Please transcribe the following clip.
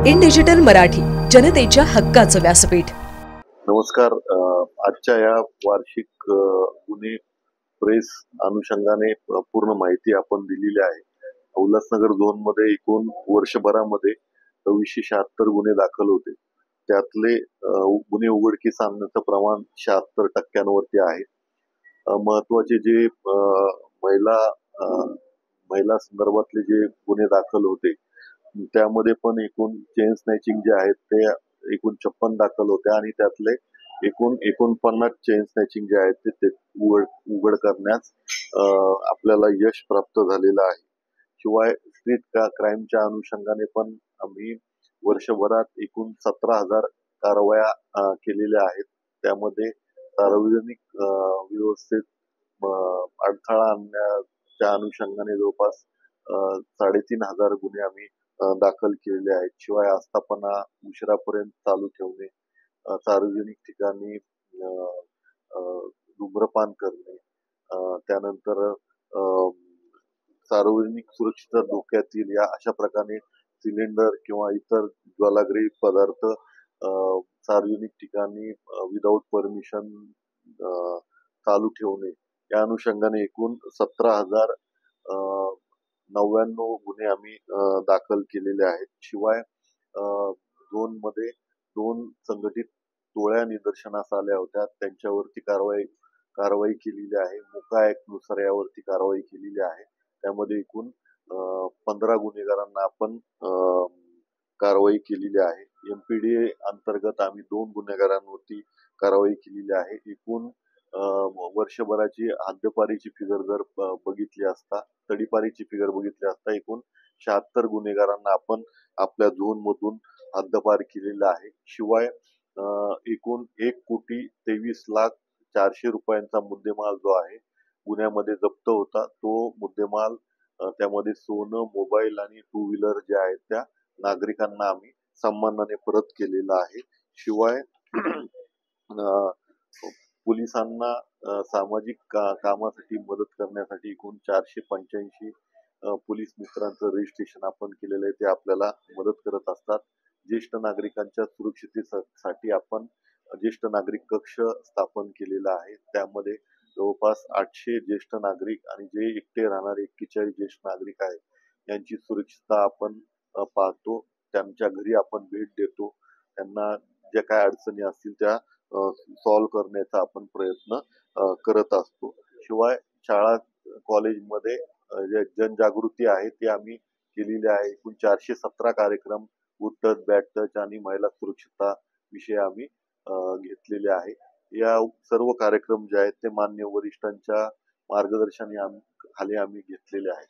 In digital Marathi, जनतेच्या हक्काचं व्यासपीठ. नमस्कार. आजच्या या वार्षिक गुन्हे प्रेस अनुषंगाने पूर्ण माहिती आपण दिलेली आहे. उल्हासनगर झोन मध्ये एकूण वर्षभरामध्ये 276 गुन्हे दाखल होते. त्यातले गुन्हे उघडकीस आणण्याचं प्रमाण 76% आहे. महत्वाचे जे महिला महिला संदर्भातले जे गुन्हे दाखल होते त्यामध्ये पण एकूण चेन स्नॅचिंग जे आहेत ते एकूण 56 दाखल होते आणि त्यातले एकूण 49 चेन स्नॅचिंग जे आहेत ते उघड करण्यास आपल्याला यश प्राप्त झालेलं आहे. शिवाय स्ट्रीट क्राईमच्या अनुषंगाने पण आम्ही वर्षभरात एकूण 17,000 कारवाया केलेल्या आहेत. त्यामध्ये सार्वजनिक व्यवस्थेत अडथळा आणण्याच्या अनुषंगाने जवळपास 3,500 गुन्हे आम्ही दाखल केलेले आहेत. शिवाय आस्थापना उशिरापर्यंत चालू ठेवणे, सार्वजनिक ठिकाणी धूम्रपान करणे, त्यानंतर सार्वजनिक सुरक्षितता धोक्यात येईल या अशा प्रकारे सिलेंडर किंवा इतर ज्वालाग्रही पदार्थ सार्वजनिक ठिकाणी विदाऊट परमिशन चालू ठेवणे या अनुषंगाने एकूण 17,099 गुन्हे आम्ही दाखल केलेले आहेत. शिवाय झोन मध्ये 2 संघटित टोळ्या निदर्शनास आल्या होत्या, त्यांच्यावरती कारवाई केलेली आहे. मोका ऍक्ट नुसार यावरती कारवाई केलेली आहे. त्यामध्ये एकूण 15 गुन्हेगारांना आपण कारवाई केलेली आहे. MPDA अंतर्गत आम्ही 2 गुन्हेगारांवरती कारवाई केलेली आहे. एकूण वर्षभराची हद्दपारीची फिगर जर बघितली असता, तडीपारीची फिगर बघितली असता एकूण 76 गुन्हेगारांना आपण आपल्या झोन मधून हद्दपार केलेला आहे. शिवाय एकूण 1,23,04,00,000 रुपयांचा मुद्देमाल जो आहे गुन्ह्यामध्ये जप्त होता. तो मुद्देमाल त्यामध्ये सोनं, मोबाईल आणि 2 व्हीलर जे आहेत त्या नागरिकांना आम्ही सन्मानाने परत केलेला आहे. शिवाय पोलिसांना सामाजिक कामासाठी मदत करण्यासाठी एकूण 485 पोलीस मित्रांचं रजिस्ट्रेशन आपण केलेलं आहे. ते आपल्याला मदत करत असतात. ज्येष्ठ नागरिकांच्या सुरक्षिततेसाठी आपण ज्येष्ठ नागरिक कक्ष स्थापन केलेला आहे. त्यामध्ये जवळपास 800 ज्येष्ठ नागरिक आणि जे एकटे राहणारे 41 ज्येष्ठ नागरिक आहेत यांची सुरक्षितता आपण पाहतो. त्यांच्या घरी आपण भेट देतो. त्यांना ज्या काय अडचणी असतील त्या सॉल्व्ह करण्याचा आपण प्रयत्न करत असतो. शिवाय शाळा कॉलेजमध्ये जे जनजागृती आहे ती आम्ही केलेली आहे. एकूण 417 कार्यक्रम गुड टच, बॅड टच आणि महिला सुरक्षितता विषय आम्ही घेतलेले आहे. या सर्व कार्यक्रम जे आहेत ते मान्य वरिष्ठांच्या मार्गदर्शनाखाली आम्ही घेतलेले आहेत.